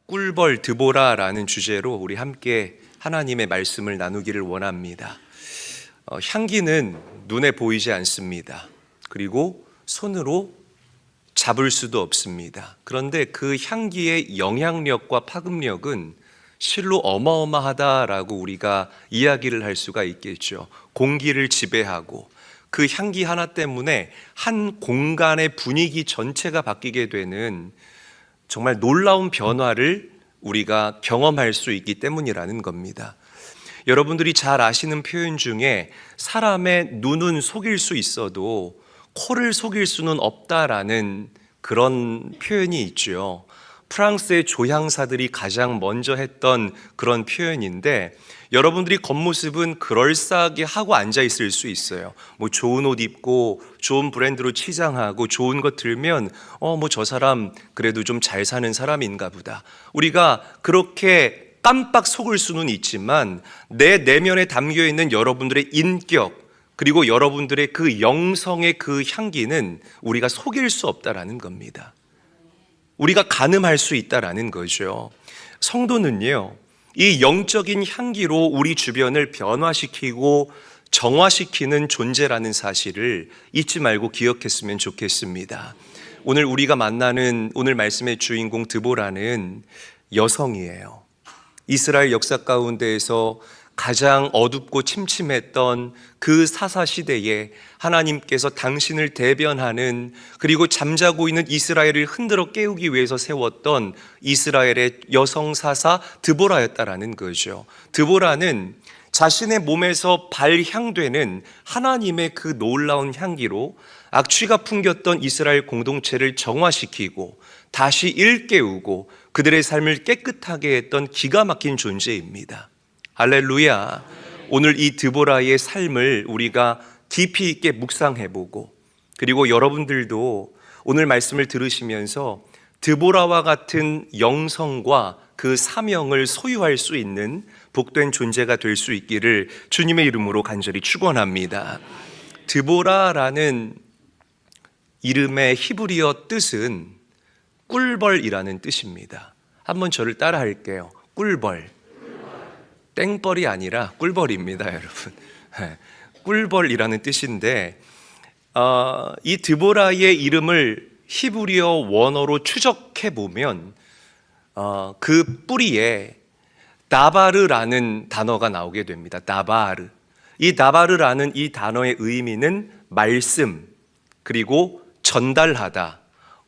꿀벌 드보라라는 주제로 우리 함께 하나님의 말씀을 나누기를 원합니다. 향기는 눈에 보이지 않습니다. 그리고 손으로 잡을 수도 없습니다. 그런데 그 향기의 영향력과 파급력은 실로 어마어마하다라고 우리가 이야기를 할 수가 있겠죠. 공기를 지배하고 그 향기 하나 때문에 한 공간의 분위기 전체가 바뀌게 되는 정말 놀라운 변화를 우리가 경험할 수 있기 때문이라는 겁니다. 여러분들이 잘 아시는 표현 중에 사람의 눈은 속일 수 있어도 코를 속일 수는 없다라는 그런 표현이 있죠. 프랑스의 조향사들이 가장 먼저 했던 그런 표현인데, 여러분들이 겉모습은 그럴싸하게 하고 앉아 있을 수 있어요. 좋은 옷 입고 좋은 브랜드로 치장하고 좋은 것 들면 저 사람 그래도 좀 잘 사는 사람인가 보다. 우리가 그렇게 깜빡 속을 수는 있지만 내 내면에 담겨 있는 여러분들의 인격, 그리고 여러분들의 그 영성의 그 향기는 우리가 속일 수 없다라는 겁니다. 우리가 가늠할 수 있다라는 거죠. 성도는요, 이 영적인 향기로 우리 주변을 변화시키고 정화시키는 존재라는 사실을 잊지 말고 기억했으면 좋겠습니다. 오늘 우리가 만나는 오늘 말씀의 주인공 드보라는 여성이에요. 이스라엘 역사 가운데에서 가장 어둡고 침침했던 그 사사 시대에 하나님께서 당신을 대변하는, 그리고 잠자고 있는 이스라엘을 흔들어 깨우기 위해서 세웠던 이스라엘의 여성 사사 드보라였다라는 거죠. 드보라는 자신의 몸에서 발향되는 하나님의 그 놀라운 향기로 악취가 풍겼던 이스라엘 공동체를 정화시키고 다시 일깨우고 그들의 삶을 깨끗하게 했던 기가 막힌 존재입니다. 할렐루야. 오늘 이 드보라의 삶을 우리가 깊이 있게 묵상해보고, 그리고 여러분들도 오늘 말씀을 들으시면서 드보라와 같은 영성과 그 사명을 소유할 수 있는 복된 존재가 될 수 있기를 주님의 이름으로 간절히 축원합니다. 드보라라는 이름의 히브리어 뜻은 꿀벌이라는 뜻입니다. 한번 저를 따라 할게요. 꿀벌. 땡벌이 아니라 꿀벌입니다, 여러분. 꿀벌이라는 뜻인데, 이 드보라의 이름을 히브리어 원어로 추적해 보면 그 뿌리에 다바르라는 단어가 나오게 됩니다. 다바르. 이 다바르라는 이 단어의 의미는 말씀, 그리고 전달하다,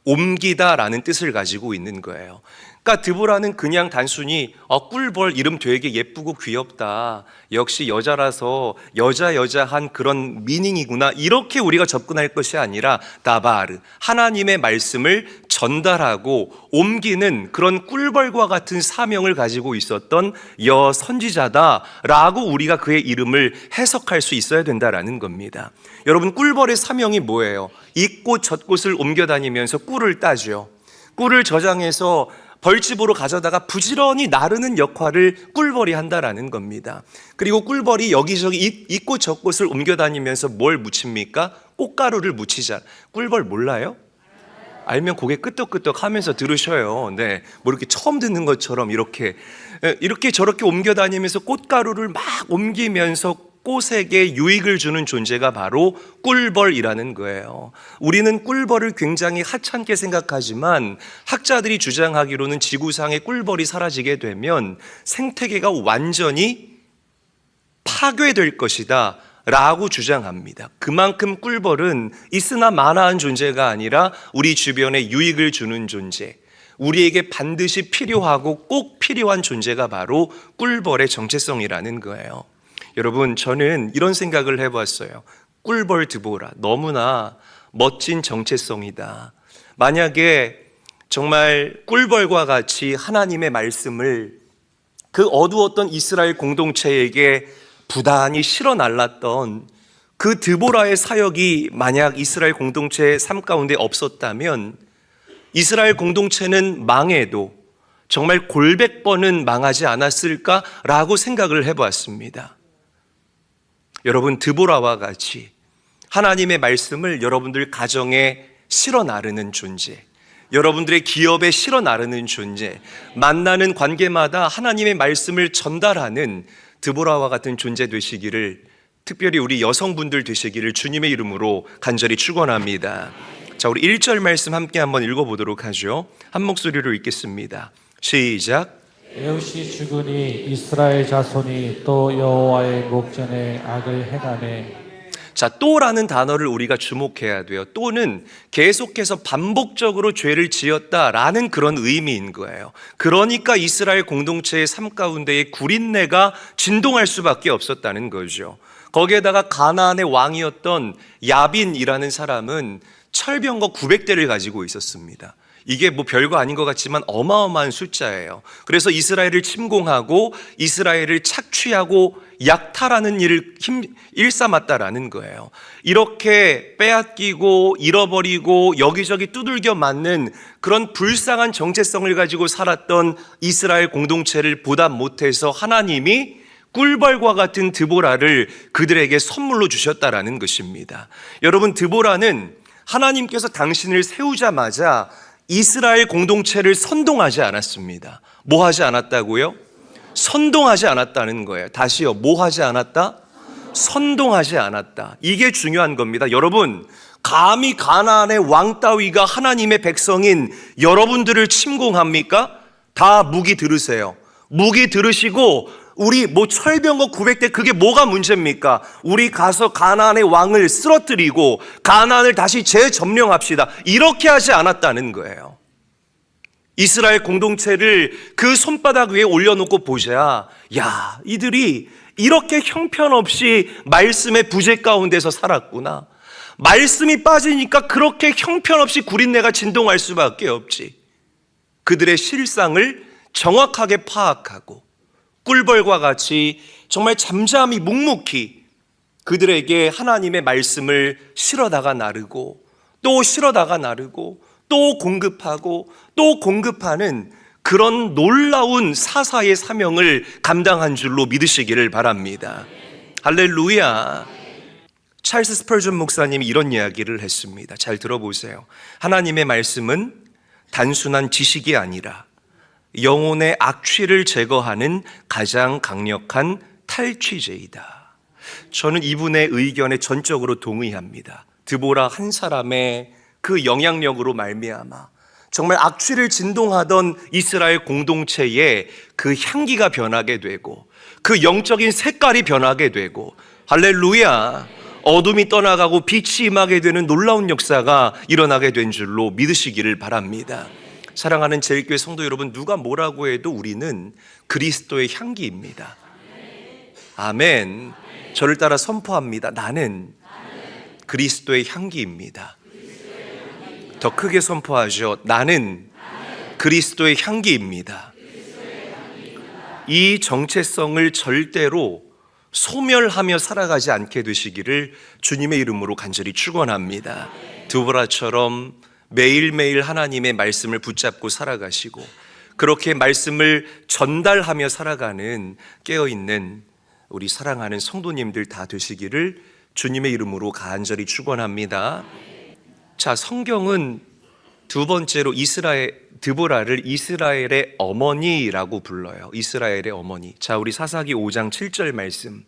옮기다라는 뜻을 가지고 있는 거예요. 그러니까 드보라는 그냥 단순히 꿀벌 이름 되게 예쁘고 귀엽다, 역시 여자라서 여자한 그런 미닝이구나, 이렇게 우리가 접근할 것이 아니라 다바르, 하나님의 말씀을 전달하고 옮기는 그런 꿀벌과 같은 사명을 가지고 있었던 여선지자다라고 우리가 그의 이름을 해석할 수 있어야 된다라는 겁니다. 여러분, 꿀벌의 사명이 뭐예요? 이 꽃 저 꽃을 옮겨 다니면서 꿀을 따죠. 꿀을 저장해서 벌집으로 가져다가 부지런히 나르는 역할을 꿀벌이 한다라는 겁니다. 그리고 꿀벌이 여기저기 이 꽃 저 꽃을 옮겨 다니면서 뭘 묻힙니까? 꽃가루를 묻히자. 꿀벌 몰라요? 알면 고개 끄덕끄덕 하면서 들으셔요. 네, 이렇게 처음 듣는 것처럼 이렇게 저렇게 옮겨 다니면서 꽃가루를 막 옮기면서 꽃에게 유익을 주는 존재가 바로 꿀벌이라는 거예요. 우리는 꿀벌을 굉장히 하찮게 생각하지만 학자들이 주장하기로는 지구상의 꿀벌이 사라지게 되면 생태계가 완전히 파괴될 것이다 라고 주장합니다. 그만큼 꿀벌은 있으나 마나한 존재가 아니라 우리 주변에 유익을 주는 존재, 우리에게 반드시 필요하고 꼭 필요한 존재가 바로 꿀벌의 정체성이라는 거예요. 여러분, 저는 이런 생각을 해봤어요. 꿀벌 드보라, 너무나 멋진 정체성이다. 만약에 정말 꿀벌과 같이 하나님의 말씀을 그 어두웠던 이스라엘 공동체에게 부단히 실어 날랐던 그 드보라의 사역이 만약 이스라엘 공동체의 삶 가운데 없었다면 이스라엘 공동체는 망해도 정말 골백 번은 망하지 않았을까라고 생각을 해보았습니다. 여러분, 드보라와 같이 하나님의 말씀을 여러분들 가정에 실어 나르는 존재, 여러분들의 기업에 실어 나르는 존재, 만나는 관계마다 하나님의 말씀을 전달하는 드보라와 같은 존재 되시기를, 특별히 우리 여성분들 되시기를 주님의 이름으로 간절히 축원합니다. 자, 우리 1절 말씀 함께 한번 읽어보도록 하죠. 한 목소리로 읽겠습니다. 시작. 에웃이 죽으니 이스라엘 자손이 또 여호와의 목전에 악을 행하네. 자, 또라는 단어를 우리가 주목해야 돼요. 또는 계속해서 반복적으로 죄를 지었다라는 그런 의미인 거예요. 그러니까 이스라엘 공동체의 삶 가운데에 구린내가 진동할 수밖에 없었다는 거죠. 거기에다가 가나안의 왕이었던 야빈이라는 사람은 철병거 900대를 가지고 있었습니다. 이게 뭐 별거 아닌 것 같지만 어마어마한 숫자예요. 그래서 이스라엘을 침공하고 이스라엘을 착취하고 약탈하는 일을 일삼았다라는 거예요. 이렇게 빼앗기고 잃어버리고 여기저기 두들겨 맞는 그런 불쌍한 정체성을 가지고 살았던 이스라엘 공동체를 보다 못해서 하나님이 꿀벌과 같은 드보라를 그들에게 선물로 주셨다라는 것입니다. 여러분, 드보라는 하나님께서 당신을 세우자마자 이스라엘 공동체를 선동하지 않았습니다. 뭐 하지 않았다고요? 선동하지 않았다는 거예요. 다시요. 뭐 하지 않았다? 선동하지 않았다. 이게 중요한 겁니다. 여러분, 감히 가나안의 왕 따위가 하나님의 백성인 여러분들을 침공합니까? 다 무기 들으세요. 무기 들으시고 우리 뭐 철병거 900대 그게 뭐가 문제입니까? 우리 가서 가나안의 왕을 쓰러뜨리고 가나안을 다시 재점령합시다. 이렇게 하지 않았다는 거예요. 이스라엘 공동체를 그 손바닥 위에 올려놓고 보자. 야, 이들이 이렇게 형편없이 말씀의 부재 가운데서 살았구나. 말씀이 빠지니까 그렇게 형편없이 구린내가 진동할 수밖에 없지. 그들의 실상을 정확하게 파악하고 꿀벌과 같이 정말 잠잠히 묵묵히 그들에게 하나님의 말씀을 실어다가 나르고 또 실어다가 나르고 또 공급하고 또 공급하는 그런 놀라운 사사의 사명을 감당한 줄로 믿으시기를 바랍니다. 할렐루야. 찰스 스펄전 목사님이 이런 이야기를 했습니다. 잘 들어보세요. 하나님의 말씀은 단순한 지식이 아니라 영혼의 악취를 제거하는 가장 강력한 탈취제이다. 저는 이분의 의견에 전적으로 동의합니다. 드보라 한 사람의 그 영향력으로 말미암아 정말 악취를 진동하던 이스라엘 공동체의 그 향기가 변하게 되고 그 영적인 색깔이 변하게 되고, 할렐루야, 어둠이 떠나가고 빛이 임하게 되는 놀라운 역사가 일어나게 된 줄로 믿으시기를 바랍니다. 사랑하는 제일교회 성도 여러분, 누가 뭐라고 해도 우리는 그리스도의 향기입니다. 아멘. 저를 따라 선포합니다. 나는 그리스도의 향기입니다. 더 크게 선포하죠. 나는 그리스도의 향기입니다. 이 정체성을 절대로 소멸하며 살아가지 않게 되시기를 주님의 이름으로 간절히 축원합니다. 드보라처럼 매일매일 하나님의 말씀을 붙잡고 살아가시고 그렇게 말씀을 전달하며 살아가는 깨어있는 우리 사랑하는 성도님들 다 되시기를 주님의 이름으로 간절히 축원합니다. 자, 성경은 두 번째로 드보라를 이스라엘의 어머니라고 불러요. 이스라엘의 어머니. 자, 우리 사사기 5장 7절 말씀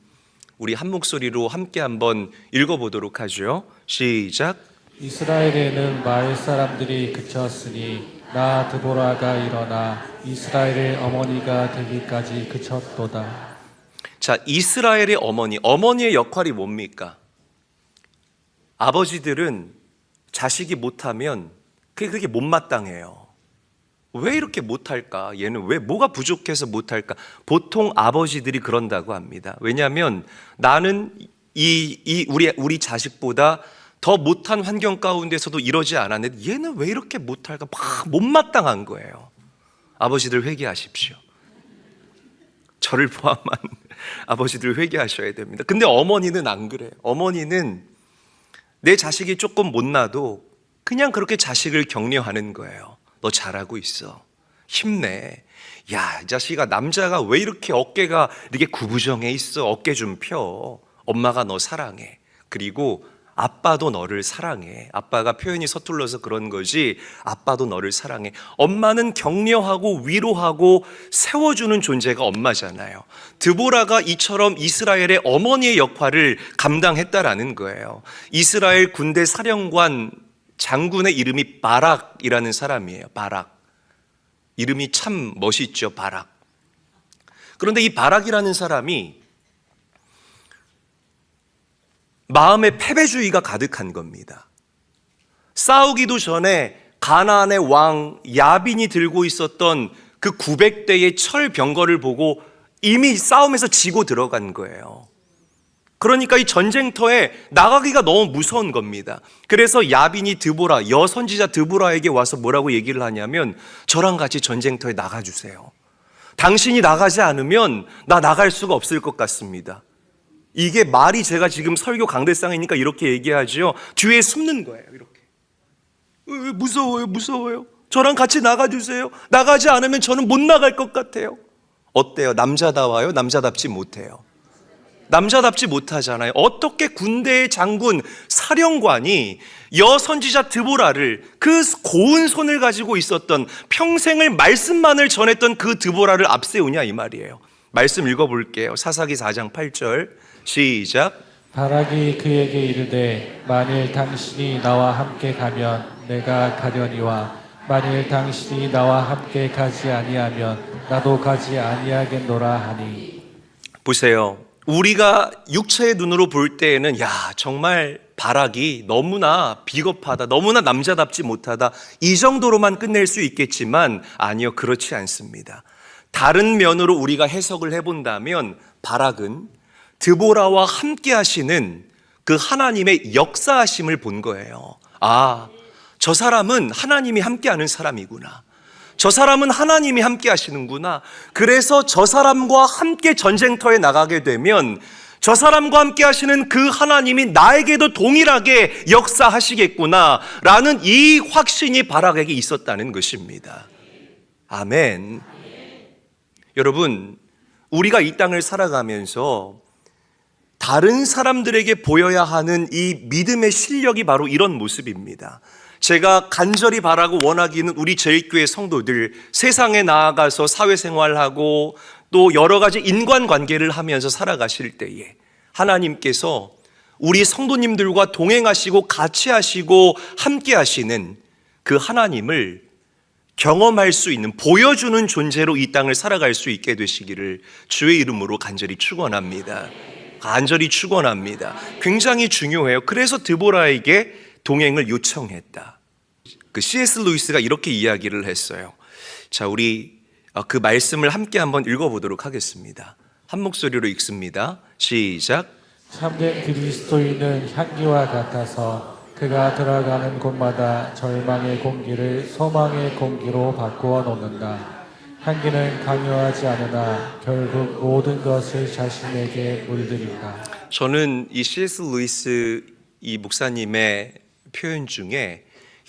우리 한 목소리로 함께 한번 읽어보도록 하죠. 시작. 이스라엘에는 마을 사람들이 그쳤으니 나 드보라가 일어나 이스라엘의 어머니가 되기까지 그쳤도다. 자, 이스라엘의 어머니. 어머니의 역할이 뭡니까? 아버지들은 자식이 못하면 그게 그렇게 못마땅해요. 왜 이렇게 못할까? 얘는 왜 뭐가 부족해서 못할까? 보통 아버지들이 그런다고 합니다. 왜냐하면 나는 우리 자식보다 더 못한 환경 가운데서도 이러지 않았는데 얘는 왜 이렇게 못할까? 막 못마땅한 거예요. 아버지들 회개하십시오. 저를 포함한 아버지들 회개하셔야 됩니다. 근데 어머니는 안 그래요. 어머니는 내 자식이 조금 못나도 그냥 그렇게 자식을 격려하는 거예요. 너 잘하고 있어. 힘내. 야, 이 자식아, 남자가 왜 이렇게 어깨가 이렇게 구부정해 있어. 어깨 좀 펴. 엄마가 너 사랑해. 그리고 아빠도 너를 사랑해. 아빠가 표현이 서툴러서 그런 거지, 아빠도 너를 사랑해. 엄마는 격려하고 위로하고 세워주는 존재가 엄마잖아요. 드보라가 이처럼 이스라엘의 어머니의 역할을 감당했다라는 거예요. 이스라엘 군대 사령관 장군의 이름이 바락이라는 사람이에요. 바락. 이름이 참 멋있죠. 바락. 그런데 이 바락이라는 사람이 마음에 패배주의가 가득한 겁니다. 싸우기도 전에 가나안의 왕 야빈이 들고 있었던 그 900대의 철 병거를 보고 이미 싸움에서 지고 들어간 거예요. 그러니까 이 전쟁터에 나가기가 너무 무서운 겁니다. 그래서 야빈이 드보라, 여선지자 드보라에게 와서 뭐라고 얘기를 하냐면, 저랑 같이 전쟁터에 나가주세요. 당신이 나가지 않으면 나 나갈 수가 없을 것 같습니다. 이게 말이, 제가 지금 설교 강대상이니까 이렇게 얘기하죠. 뒤에 숨는 거예요. 이렇게. 무서워요. 저랑 같이 나가주세요. 나가지 않으면 저는 못 나갈 것 같아요. 어때요? 남자다워요? 남자답지 못해요? 남자답지 못하잖아요. 어떻게 군대의 장군, 사령관이 여선지자 드보라를, 그 고운 손을 가지고 있었던, 평생을 말씀만을 전했던 그 드보라를 앞세우냐 이 말이에요. 말씀 읽어볼게요. 사사기 4장 8절 시작. 바락이 그에게 이르되 만일 당신이 나와 함께 가면 내가 가려니와 만일 당신이 나와 함께 가지 아니하면 나도 가지 아니하겠노라 하니. 보세요. 우리가 육체의 눈으로 볼 때에는 야, 정말 바락이 너무나 비겁하다, 너무나 남자답지 못하다, 이 정도로만 끝낼 수 있겠지만 아니요, 그렇지 않습니다. 다른 면으로 우리가 해석을 해본다면 바락은 드보라와 함께 하시는 그 하나님의 역사하심을 본 거예요. 아, 저 사람은 하나님이 함께하는 사람이구나. 저 사람은 하나님이 함께 하시는구나. 그래서 저 사람과 함께 전쟁터에 나가게 되면 저 사람과 함께 하시는 그 하나님이 나에게도 동일하게 역사하시겠구나 라는 이 확신이 바락에게 있었다는 것입니다. 아멘. 여러분, 우리가 이 땅을 살아가면서 다른 사람들에게 보여야 하는 이 믿음의 실력이 바로 이런 모습입니다. 제가 간절히 바라고 원하기는 우리 제일교회 성도들, 세상에 나아가서 사회생활하고 또 여러 가지 인간관계를 하면서 살아가실 때에 하나님께서 우리 성도님들과 동행하시고 같이 하시고 함께 하시는 그 하나님을 경험할 수 있는, 보여주는 존재로 이 땅을 살아갈 수 있게 되시기를 주의 이름으로 간절히 축원합니다. 간절히 축원합니다. 굉장히 중요해요. 그래서 드보라에게 동행을 요청했다. 그 C.S. 루이스가 이렇게 이야기를 했어요. 자, 우리 그 말씀을 함께 한번 읽어보도록 하겠습니다. 한 목소리로 읽습니다. 시작. 참된 그리스도인은 향기와 같아서 그가 들어가는 곳마다 절망의 공기를 소망의 공기로 바꾸어 놓는다. 향기는 강요하지 않으나 결국 모든 것을 자신에게 물들인다. 저는 이 C.S. 루이스 이 목사님의 표현 중에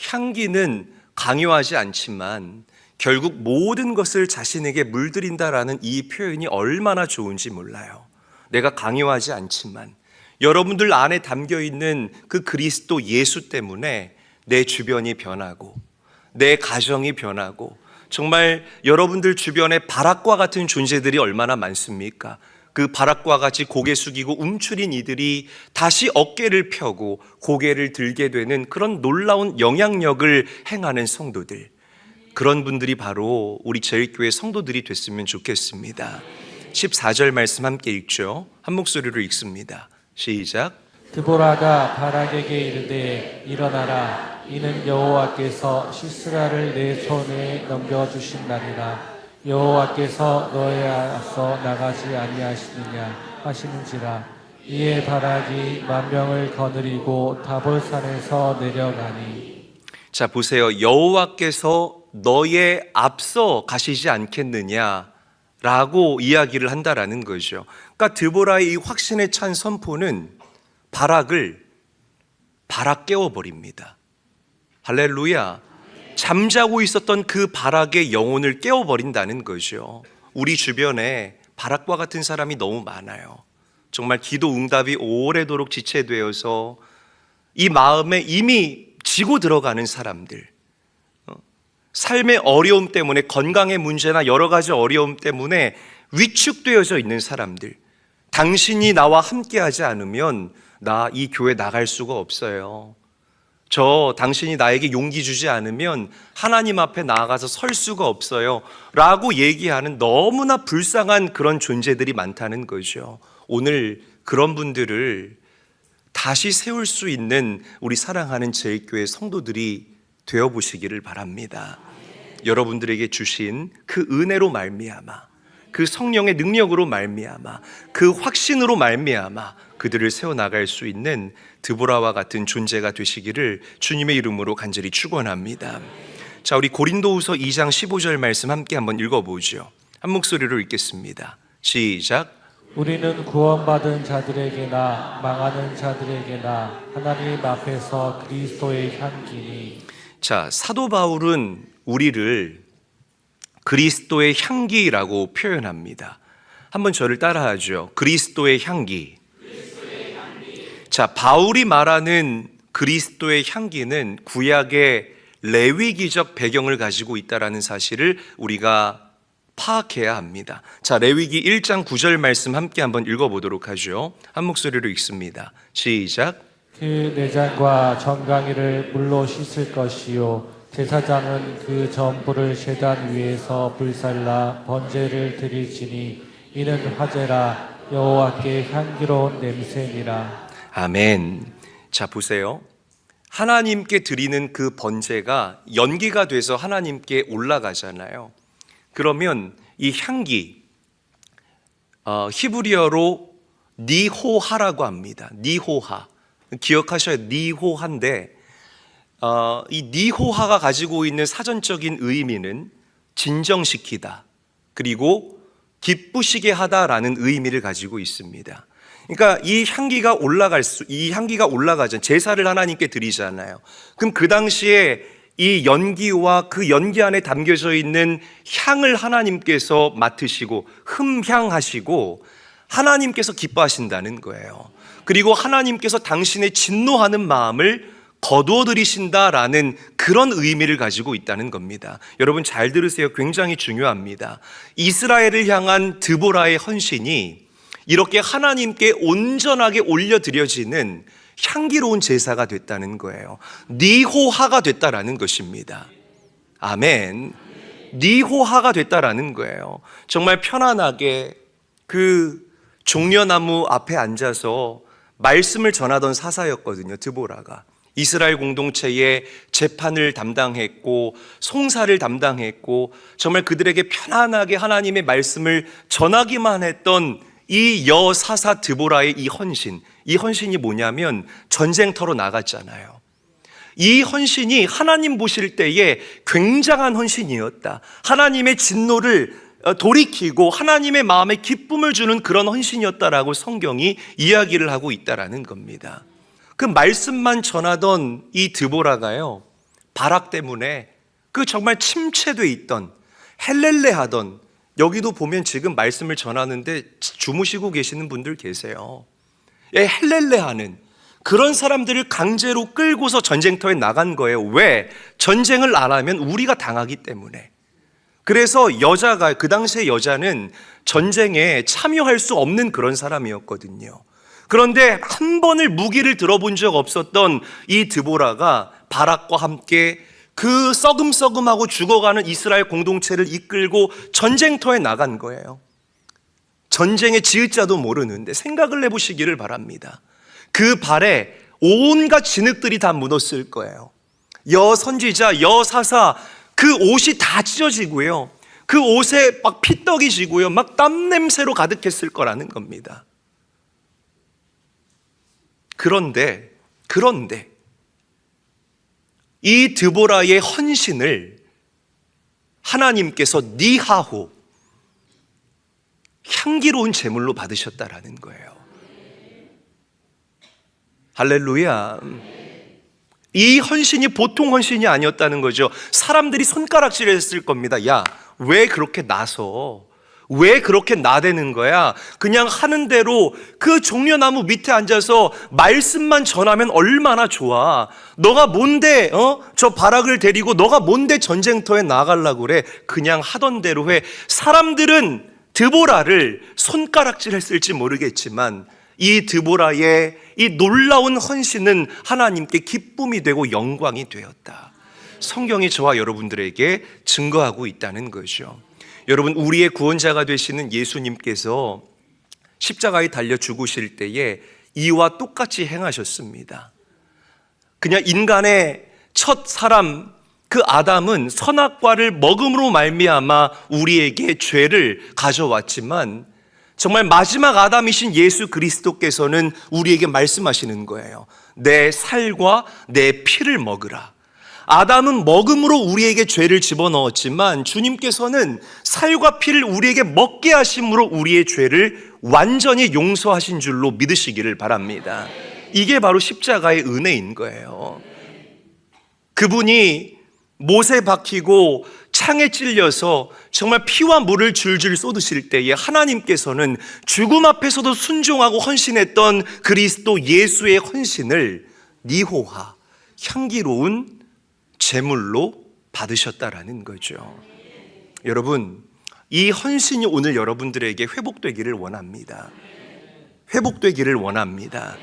향기는 강요하지 않지만 결국 모든 것을 자신에게 물들인다라는 이 표현이 얼마나 좋은지 몰라요. 내가 강요하지 않지만 여러분들 안에 담겨 있는 그 그리스도 예수 때문에 내 주변이 변하고 내 가정이 변하고, 정말 여러분들 주변에 바락과 같은 존재들이 얼마나 많습니까? 그 바락과 같이 고개 숙이고 움츠린 이들이 다시 어깨를 펴고 고개를 들게 되는 그런 놀라운 영향력을 행하는 성도들, 그런 분들이 바로 우리 제일교회 성도들이 됐으면 좋겠습니다. 14절 말씀 함께 읽죠. 한 목소리로 읽습니다. 시작. 드보라가 바락에게 이르되 일어나라. 이는 여호와께서 시스라를 내 손에 넘겨주신다니라. 여호와께서 너에 앞서 나가지 아니하시느냐 하시는지라. 이에 바락이 만명을 거느리고 다볼산에서 내려가니. 자, 보세요. 여호와께서 너의 앞서 가시지 않겠느냐 라고 이야기를 한다라는 거죠. 그러니까 드보라의 이 확신에 찬 선포는 바락을 깨워버립니다. 할렐루야. 잠자고 있었던 그 바락의 영혼을 깨워버린다는 거죠. 우리 주변에 바락과 같은 사람이 너무 많아요. 정말 기도 응답이 오래도록 지체되어서 이 마음에 이미 지고 들어가는 사람들, 삶의 어려움 때문에, 건강의 문제나 여러 가지 어려움 때문에 위축되어져 있는 사람들, 당신이 나와 함께하지 않으면 나 이 교회 나갈 수가 없어요. 당신이 나에게 용기 주지 않으면 하나님 앞에 나아가서 설 수가 없어요 라고 얘기하는 너무나 불쌍한 그런 존재들이 많다는 거죠. 오늘 그런 분들을 다시 세울 수 있는 우리 사랑하는 제일교회 성도들이 되어보시기를 바랍니다. 여러분들에게 주신 그 은혜로 말미암아, 그 성령의 능력으로 말미암아, 그 확신으로 말미암아 그들을 세워나갈 수 있는 드보라와 같은 존재가 되시기를 주님의 이름으로 간절히 축원합니다. 자, 우리 고린도후서 2장 15절 말씀 함께 한번 읽어보죠. 한 목소리로 읽겠습니다. 시작. 우리는 구원받은 자들에게나 망하는 자들에게나 하나님 앞에서 그리스도의 향기니. 자, 사도 바울은 우리를 그리스도의 향기라고 표현합니다. 한번 저를 따라하죠. 그리스도의 향기. 자, 바울이 말하는 그리스도의 향기는 구약의 레위기적 배경을 가지고 있다는 사실을 우리가 파악해야 합니다. 자, 레위기 1장 9절 말씀 함께 한번 읽어보도록 하죠. 한 목소리로 읽습니다. 시작. 그 내장과 정강이를 물로 씻을 것이요 제사장은 그 전부를 제단 위에서 불살라 번제를 드릴지니 이는 화제라 여호와께 향기로운 냄새니라. 아멘. 자, 보세요. 하나님께 드리는 그 번제가 연기가 돼서 하나님께 올라가잖아요. 그러면 이 향기, 히브리어로 니호하라고 합니다. 니호하. 기억하셔야 니호하인데, 이 니호하가 가지고 있는 사전적인 의미는 진정시키다, 그리고 기쁘시게 하다라는 의미를 가지고 있습니다. 그러니까 이 향기가 올라가죠. 제사를 하나님께 드리잖아요. 그럼 그 당시에 이 연기와 그 연기 안에 담겨져 있는 향을 하나님께서 맡으시고 흠향하시고 하나님께서 기뻐하신다는 거예요. 그리고 하나님께서 당신의 진노하는 마음을 거두어들이신다라는 그런 의미를 가지고 있다는 겁니다. 여러분 잘 들으세요. 굉장히 중요합니다. 이스라엘을 향한 드보라의 헌신이 이렇게 하나님께 온전하게 올려드려지는 향기로운 제사가 됐다는 거예요. 니호하가 됐다라는 것입니다. 아멘. 니호하가 됐다라는 거예요. 정말 편안하게 그 종려나무 앞에 앉아서 말씀을 전하던 사사였거든요. 드보라가 이스라엘 공동체의 재판을 담당했고 송사를 담당했고 정말 그들에게 편안하게 하나님의 말씀을 전하기만 했던 이 여사사 드보라의 이 헌신이 뭐냐면 전쟁터로 나갔잖아요. 이 헌신이 하나님 보실 때에 굉장한 헌신이었다. 하나님의 진노를 돌이키고 하나님의 마음에 기쁨을 주는 그런 헌신이었다라고 성경이 이야기를 하고 있다라는 겁니다. 그 말씀만 전하던 이 드보라가요, 바락 때문에 그 정말 침체돼 있던, 헬렐레 하던, 여기도 보면 지금 말씀을 전하는데 주무시고 계시는 분들 계세요. 헬렐레 하는 그런 사람들을 강제로 끌고서 전쟁터에 나간 거예요. 왜? 전쟁을 안 하면 우리가 당하기 때문에. 그래서 그 당시의 여자는 전쟁에 참여할 수 없는 그런 사람이었거든요. 그런데 한 번을 무기를 들어본 적 없었던 이 드보라가 바락과 함께 그 썩음썩음하고 죽어가는 이스라엘 공동체를 이끌고 전쟁터에 나간 거예요. 전쟁의 지읒자도 모르는데 생각을 해보시기를 바랍니다. 그 발에 온갖 진흙들이 다 묻었을 거예요. 여선지자, 여사사 그 옷이 다 찢어지고요. 그 옷에 막 피떡이 지고요. 막 땀 냄새로 가득했을 거라는 겁니다. 그런데 이 드보라의 헌신을 하나님께서 니하호, 향기로운 제물로 받으셨다라는 거예요. 할렐루야. 이 헌신이 보통 헌신이 아니었다는 거죠. 사람들이 손가락질했을 겁니다. 야, 왜 그렇게 나서 왜 그렇게 나대는 거야? 그냥 하는 대로 그 종려나무 밑에 앉아서 말씀만 전하면 얼마나 좋아. 너가 뭔데 저 바락을 데리고 너가 뭔데 전쟁터에 나가려고 그래. 그냥 하던 대로 해. 사람들은 드보라를 손가락질했을지 모르겠지만 이 드보라의 이 놀라운 헌신은 하나님께 기쁨이 되고 영광이 되었다. 성경이 저와 여러분들에게 증거하고 있다는 거죠. 여러분, 우리의 구원자가 되시는 예수님께서 십자가에 달려 죽으실 때에 이와 똑같이 행하셨습니다. 그냥 인간의 첫 사람 그 아담은 선악과를 먹음으로 말미암아 우리에게 죄를 가져왔지만 정말 마지막 아담이신 예수 그리스도께서는 우리에게 말씀하시는 거예요. 내 살과 내 피를 먹으라. 아담은 먹음으로 우리에게 죄를 집어넣었지만 주님께서는 살과 피를 우리에게 먹게 하심으로 우리의 죄를 완전히 용서하신 줄로 믿으시기를 바랍니다. 이게 바로 십자가의 은혜인 거예요. 그분이 못에 박히고 창에 찔려서 정말 피와 물을 줄줄 쏟으실 때에 하나님께서는 죽음 앞에서도 순종하고 헌신했던 그리스도 예수의 헌신을 니호하, 향기로운 제물로 받으셨다라는 거죠. 여러분, 이 헌신이 오늘 여러분들에게 회복되기를 원합니다. 회복되기를 원합니다.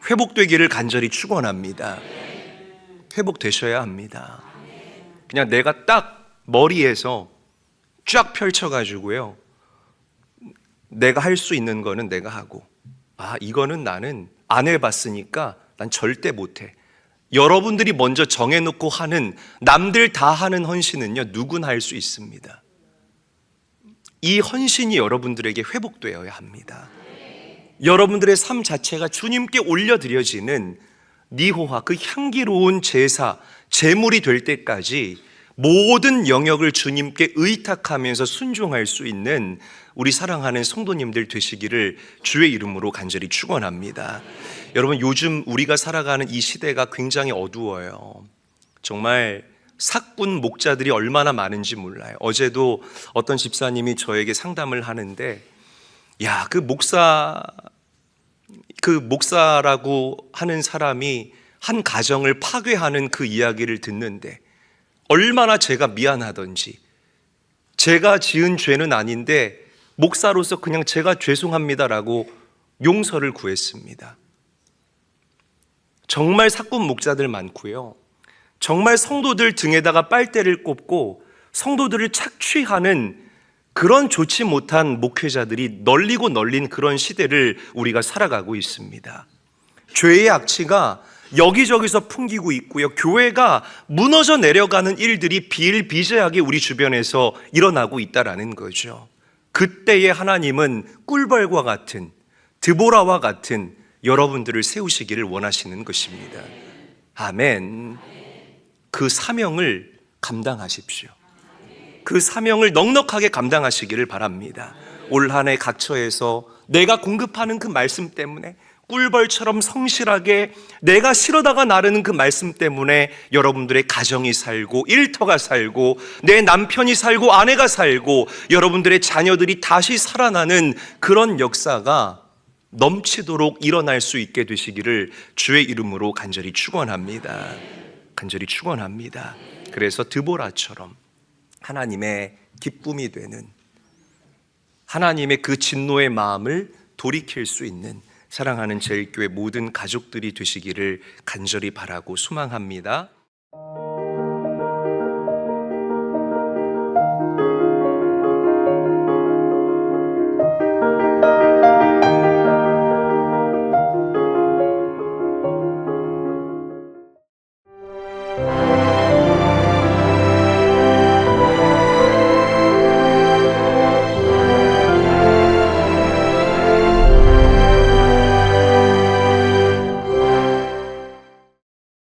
회복되기를 간절히 축원합니다. 회복되셔야 합니다. 그냥 내가 딱 머리에서 쫙 펼쳐가지고요, 내가 할 수 있는 거는 내가 하고, 이거는 나는 안 해봤으니까 난 절대 못해. 여러분들이 먼저 정해놓고 하는, 남들 다 하는 헌신은요, 누구나 할 수 있습니다. 이 헌신이 여러분들에게 회복되어야 합니다. 여러분들의 삶 자체가 주님께 올려드려지는 니호화, 그 향기로운 제사, 제물이 될 때까지 모든 영역을 주님께 의탁하면서 순종할 수 있는 우리 사랑하는 성도님들 되시기를 주의 이름으로 간절히 축원합니다. 여러분, 요즘 우리가 살아가는 이 시대가 굉장히 어두워요. 정말 사꾼 목자들이 얼마나 많은지 몰라요. 어제도 어떤 집사님이 저에게 상담을 하는데, 그 목사라고 하는 사람이 한 가정을 파괴하는 그 이야기를 듣는데 얼마나 제가 미안하던지, 제가 지은 죄는 아닌데 목사로서 그냥 제가 죄송합니다라고 용서를 구했습니다. 정말 사꾼 목자들 많고요, 정말 성도들 등에다가 빨대를 꼽고 성도들을 착취하는 그런 좋지 못한 목회자들이 널리고 널린 그런 시대를 우리가 살아가고 있습니다. 죄의 악취가 여기저기서 풍기고 있고요, 교회가 무너져 내려가는 일들이 비일비재하게 우리 주변에서 일어나고 있다라는 거죠. 그때에 하나님은 꿀벌과 같은, 드보라와 같은 여러분들을 세우시기를 원하시는 것입니다. 아멘. 그 사명을 감당하십시오. 그 사명을 넉넉하게 감당하시기를 바랍니다. 올 한 해 각처에서 내가 공급하는 그 말씀 때문에, 꿀벌처럼 성실하게 내가 실어다가 나르는 그 말씀 때문에 여러분들의 가정이 살고, 일터가 살고, 내 남편이 살고, 아내가 살고, 여러분들의 자녀들이 다시 살아나는 그런 역사가 넘치도록 일어날 수 있게 되시기를 주의 이름으로 간절히 축원합니다. 간절히 축원합니다. 그래서 드보라처럼 하나님의 기쁨이 되는, 하나님의 그 진노의 마음을 돌이킬 수 있는 사랑하는 제일교회 모든 가족들이 되시기를 간절히 바라고 소망합니다.